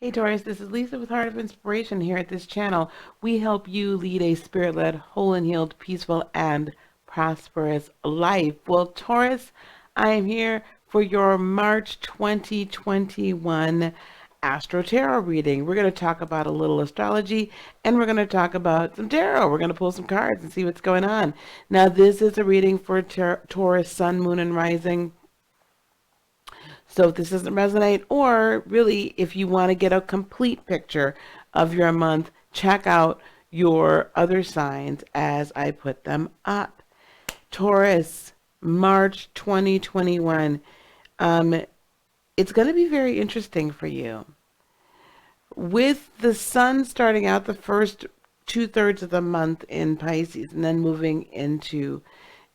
Hey Taurus, this is Lisa with Heart of Inspiration here at this channel. We help you lead a spirit-led, whole and healed, peaceful, and prosperous life. Well, Taurus, I am here for your March 2021 Astro Tarot reading. We're going to talk about a little astrology and we're going to talk about some tarot. We're going to pull some cards and see what's going on. Now, this is a reading for Taurus, Sun, Moon, and Rising. So if this doesn't resonate, or really if you want to get a complete picture of your month, check out your other signs as I put them up. Taurus, March 2021. It's going to be very interesting for you. With the sun starting out the first 2/3 of the month in Pisces and then moving into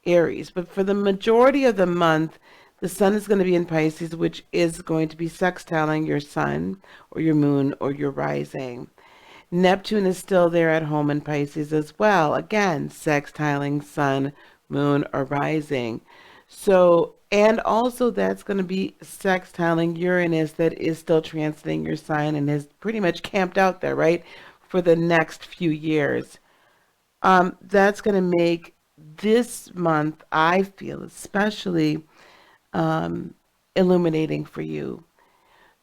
Aries. But for the majority of the month, the sun is going to be in Pisces, which is going to be sextiling your sun or your moon or your rising. Neptune is still there at home in Pisces as well. Again, sextiling sun, moon, or rising. So, and also that's going to be sextiling Uranus that is still transiting your sign and has pretty much camped out there, right, for the next few years. That's going to make this month, I feel, especially illuminating for you.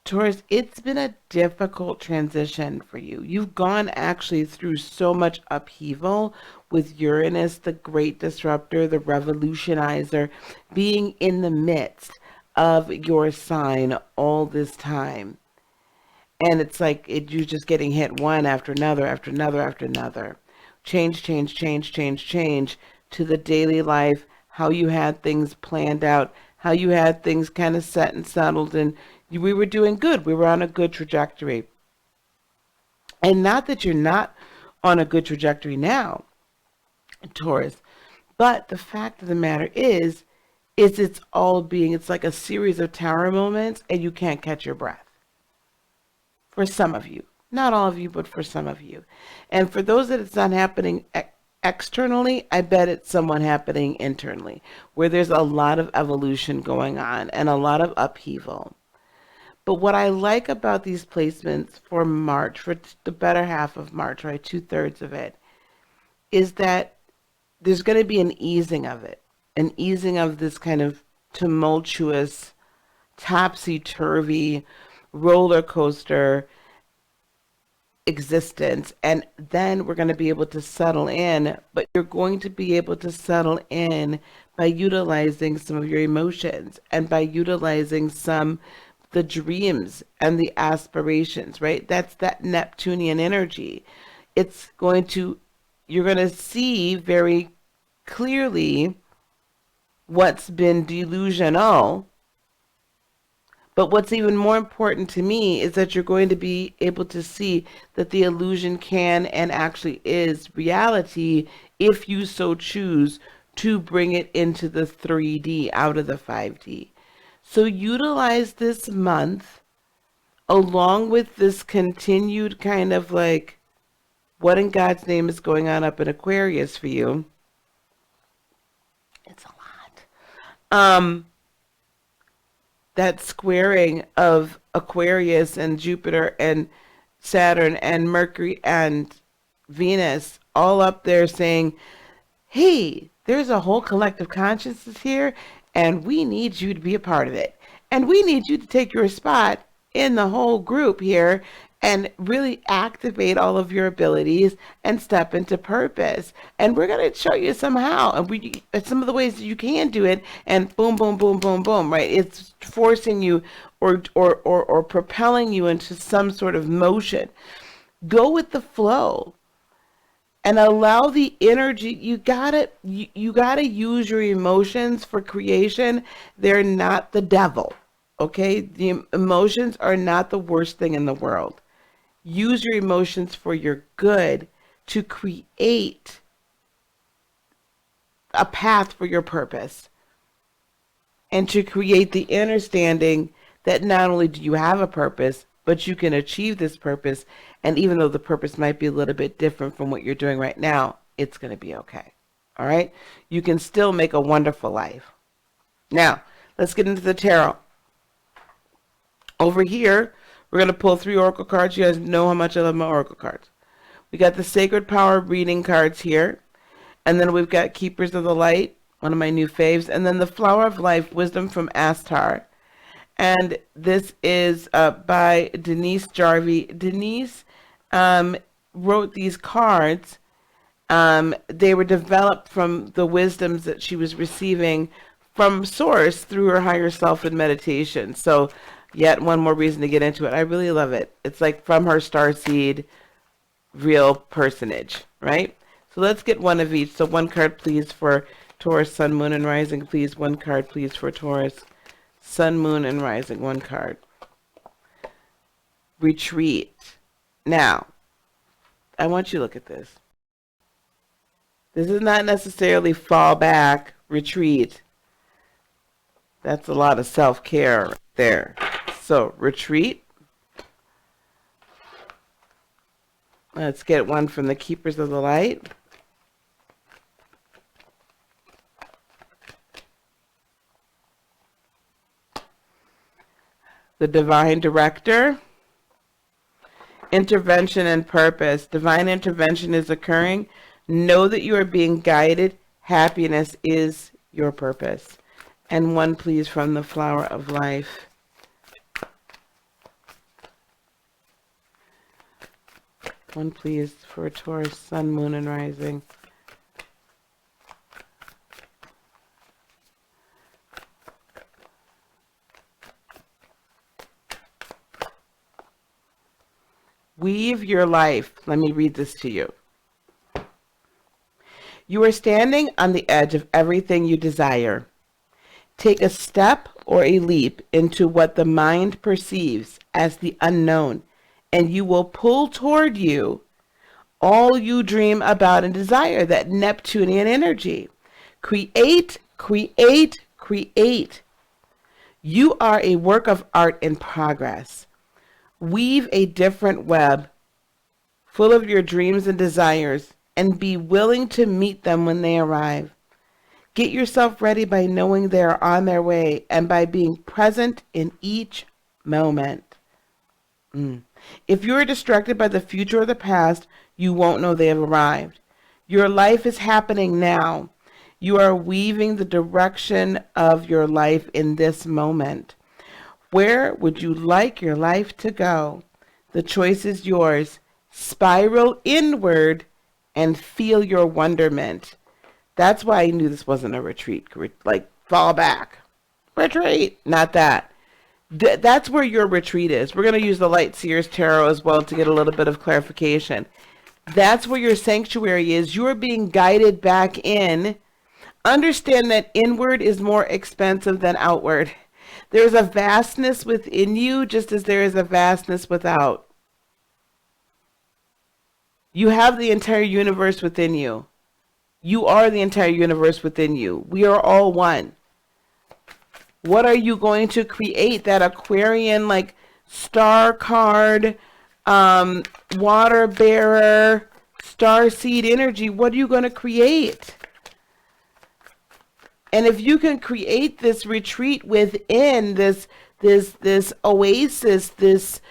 Taurus, it's been a difficult transition for you. You've gone actually through so much upheaval with Uranus, the great disruptor, the revolutionizer, being in the midst of your sign all this time. And it's like you're just getting hit one after another, after another, after another. Change, change, change, change, change to the daily life, how you had things planned out, how you had things kind of set and settled, and we were doing good. We were on a good trajectory. And not that you're not on a good trajectory now, Taurus, but the fact of the matter is it's like a series of tower moments and you can't catch your breath. For some of you. Not all of you, but for some of you. And for those that it's not happening externally, I bet it's somewhat happening internally, where there's a lot of evolution going on and a lot of upheaval. But what I like about these placements for March, for the better half of March, right, 2/3 of it, is that there's going to be an easing of it, an easing of this kind of tumultuous, topsy-turvy roller coaster existence, and then we're going to be able to settle in, but you're going to be able to settle in by utilizing some of your emotions and by utilizing the dreams and the aspirations, right? That's that Neptunian energy. You're going to see very clearly what's been delusional. But what's even more important to me is that you're going to be able to see that the illusion can and actually is reality if you so choose to bring it into the 3D out of the 5D. So utilize this month along with this continued kind of like, what in God's name is going on up in Aquarius for you? It's a lot. That squaring of Aquarius and Jupiter and Saturn and Mercury and Venus all up there saying, hey, there's a whole collective consciousness here and we need you to be a part of it. And we need you to take your spot in the whole group here and really activate all of your abilities and step into purpose. And we're going to show you somehow, and some of the ways that you can do it, and boom, boom, boom, boom, boom, right? It's forcing you or propelling you into some sort of motion. Go with the flow and allow the energy. You gotta use your emotions for creation. They're not the devil, okay? The emotions are not the worst thing in the world. Use your emotions for your good to create a path for your purpose and to create the understanding that not only do you have a purpose, but you can achieve this purpose. And even though the purpose might be a little bit different from what you're doing right now, it's going to be okay. All right? You can still make a wonderful life. Now, let's get into the tarot. Over here, We're going to pull 3 oracle cards. You guys know how much I love my oracle cards. We got the Sacred Power reading cards here. And then we've got Keepers of the Light, one of my new faves. And then the Flower of Life, Wisdom from Astar. And this is by Denise Jarvie. Denise wrote these cards. They were developed from the wisdoms that she was receiving from Source through her higher self in meditation. So yet one more reason to get into it. I really love it. It's like from her starseed real personage, right? So let's get one of each. So one card, please, for Taurus, Sun, Moon, and Rising. Please, one card, please, for Taurus, Sun, Moon, and Rising. One card. Retreat. Now, I want you to look at this. This is not necessarily fall back, retreat. That's a lot of self-care right there. So, retreat. Let's get one from the Keepers of the Light. The Divine Director. Intervention and purpose. Divine intervention is occurring. Know that you are being guided. Happiness is your purpose. And one, please, from the Flower of Life. One, please, for Taurus, Sun, Moon, and Rising. Weave your life. Let me read this to you. You are standing on the edge of everything you desire. Take a step or a leap into what the mind perceives as the unknown, and you will pull toward you all you dream about and desire, that Neptunian energy. Create, create, create. You are a work of art in progress. Weave a different web full of your dreams and desires, and be willing to meet them when they arrive. Get yourself ready by knowing they are on their way and by being present in each moment. If you are distracted by the future or the past, you won't know they have arrived. Your life is happening now. You are weaving the direction of your life in this moment. Where would you like your life to go? The choice is yours. Spiral inward and feel your wonderment. That's why I knew this wasn't a retreat, like fall back. Retreat, not that. That's where your retreat is. We're going to use the Light Seers Tarot as well to get a little bit of clarification. That's where your sanctuary is. You're being guided back in. Understand that inward is more expensive than outward. There's a vastness within you just as there is a vastness without. You have the entire universe within you. You are the entire universe within you. We are all one. What are you going to create? That Aquarian, like, star card, water bearer, star seed energy. What are you going to create? And if you can create this retreat within this oasis, this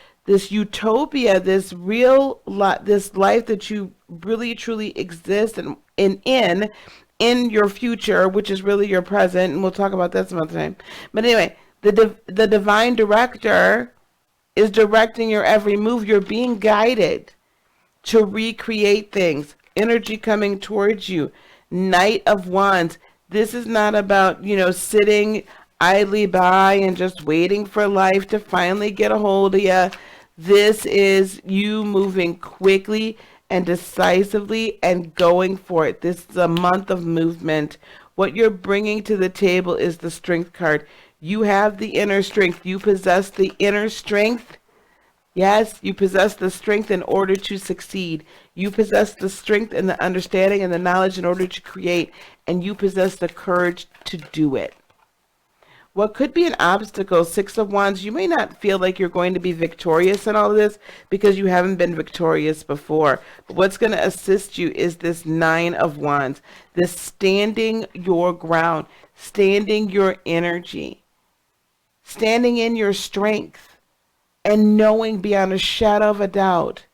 utopia, this life that you really truly exist in your future, which is really your present, and we'll talk about that some other time. But anyway, the divine director is directing your every move. You're being guided to recreate things. Energy coming towards you. Knight of Wands. This is not about, sitting idly by and just waiting for life to finally get a hold of you. This is you moving quickly and decisively and going for it. This is a month of movement. What you're bringing to the table is the Strength card. You have the inner strength. You possess the inner strength. Yes, you possess the strength in order to succeed. You possess the strength and the understanding and the knowledge in order to create. And you possess the courage to do it. What could be an obstacle, Six of Wands, you may not feel like you're going to be victorious in all of this because you haven't been victorious before. But what's going to assist you is this Nine of Wands, this standing your ground, standing your energy, standing in your strength, and knowing beyond a shadow of a doubt,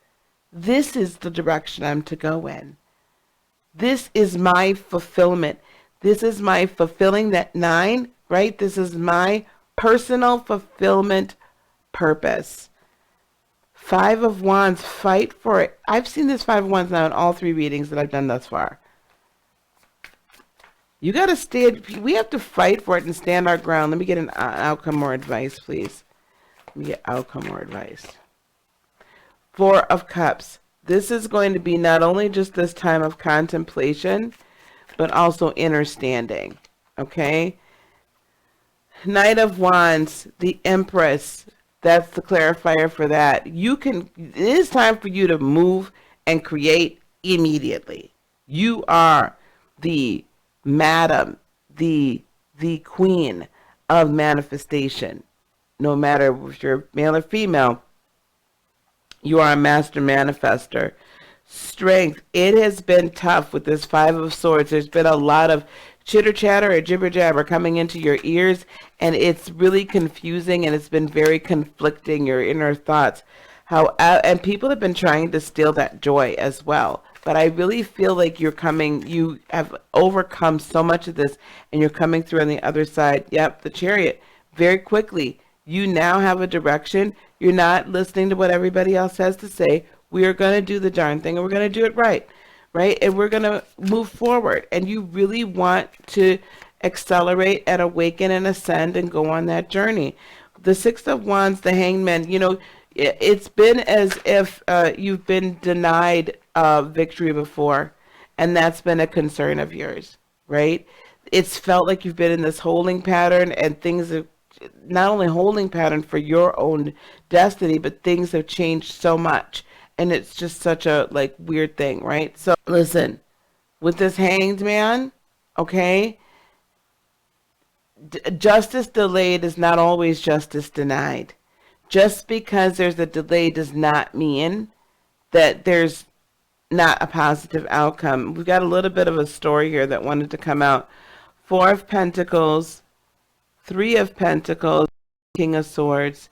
this is the direction I'm to go in. This is my fulfillment. This is my fulfilling that 9, right? This is my personal fulfillment purpose. 5 of Wands, fight for it. I've seen this 5 of Wands now in all 3 readings that I've done thus far. You got to stand, we have to fight for it and stand our ground. Let me get an outcome or advice, please. Let me get outcome or advice. 4 of Cups. This is going to be not only just this time of contemplation, but also understanding, okay? Knight of Wands, the Empress. That's the clarifier for that. It is time for you to move and create immediately. You are the madam, the queen of manifestation. No matter if you're male or female, you are a master manifester. Strength. It has been tough with this 5 of Swords. There's been a lot of chitter chatter or jibber jabber coming into your ears, and it's really confusing, and it's been very conflicting, your inner thoughts. And people have been trying to steal that joy as well. But I really feel like you have overcome so much of this, and you're coming through on the other side. Yep, the Chariot. Very quickly, you now have a direction. You're not listening to what everybody else has to say. We are going to do the darn thing, and we're going to do it right? And we're going to move forward. And you really want to accelerate and awaken and ascend and go on that journey. The 6 of Wands, the Hanged Man, it's been as if you've been denied victory before, and that's been a concern of yours, right? It's felt like you've been in this holding pattern, and things have not only holding pattern for your own destiny, but things have changed so much, and it's just such a weird thing, right? So listen, with this Hanged Man, okay, justice delayed is not always justice denied. Just because there's a delay does not mean that there's not a positive outcome. We've got a little bit of a story here that wanted to come out. 4 of Pentacles, 3 of Pentacles, King of Swords.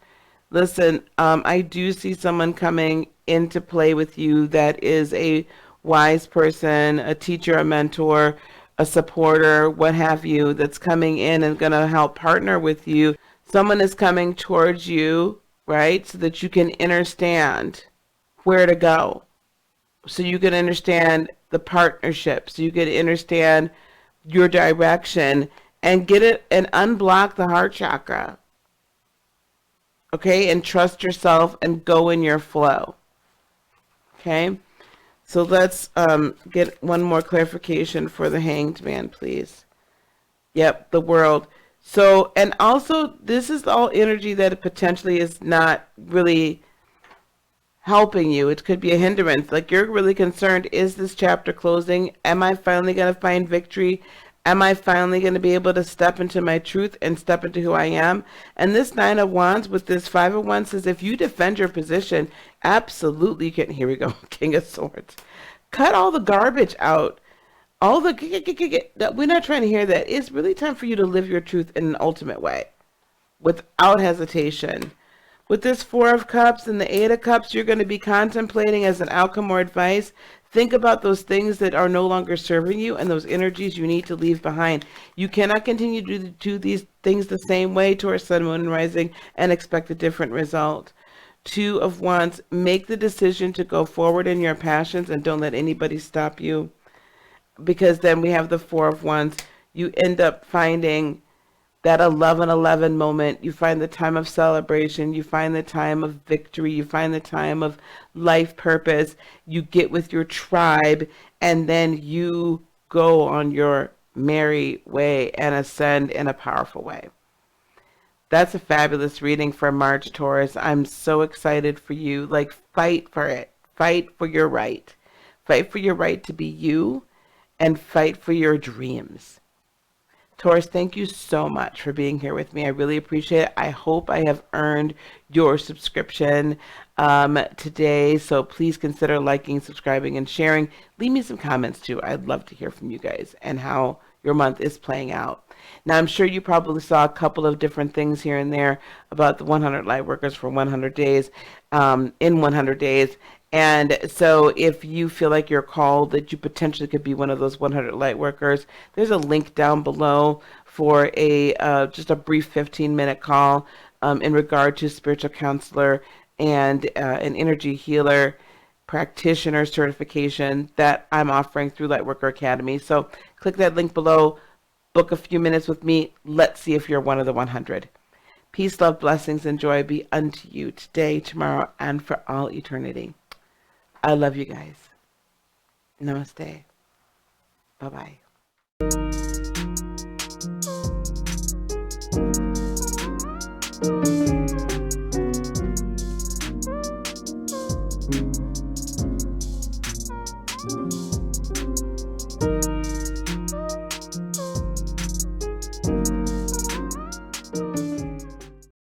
Listen, I do see someone coming into play with you that is a wise person, a teacher, a mentor, a supporter, what have you, that's coming in and going to help partner with you. Someone is coming towards you, right, so that you can understand where to go. So you can understand the partnership, so you can understand your direction and get it and unblock the heart chakra. Okay, and trust yourself and go in your flow. Okay, so let's get one more clarification for the Hanged Man, please. Yep, the World. So, and also, this is all energy that potentially is not really helping you. It could be a hindrance. Like, you're really concerned, is this chapter closing? Am I finally going to find victory? Am I finally going to be able to step into my truth and step into who I am? And this 9 of Wands with this 5 of Wands says, if you defend your position, absolutely you can. Here we go, King of Swords. Cut all the garbage out. All the, we're not trying to hear that. It's really time for you to live your truth in an ultimate way, without hesitation. With this 4 of Cups and the 8 of Cups, you're going to be contemplating as an outcome or advice. Think about those things that are no longer serving you and those energies you need to leave behind. You cannot continue to do these things the same way, Taurus, Sun, Moon, and Rising, and expect a different result. 2 of Wands, make the decision to go forward in your passions and don't let anybody stop you. Because then we have the 4 of Wands. You end up finding that 11-11 moment. You find the time of celebration. You find the time of victory. You find the time of life purpose. You get with your tribe, and then you go on your merry way and ascend in a powerful way. That's a fabulous reading for March, Taurus. I'm so excited for you. Like, fight for it. Fight for your right. Fight for your right to be you, and fight for your dreams. Taurus, thank you so much for being here with me. I really appreciate it. I hope I have earned your subscription today. So please consider liking, subscribing, and sharing. Leave me some comments too. I'd love to hear from you guys and how your month is playing out. Now, I'm sure you probably saw a couple of different things here and there about the 100 light workers for 100 days, in 100 days. And so if you feel like you're called, that you potentially could be one of those 100 light workers, there's a link down below for a just a brief 15-minute call in regard to spiritual counselor and an energy healer practitioner certification that I'm offering through Lightworker Academy. So click that link below, book a few minutes with me. Let's see if you're one of the 100. Peace, love, blessings, and joy be unto you today, tomorrow, and for all eternity. I love you guys. Namaste. Bye-bye.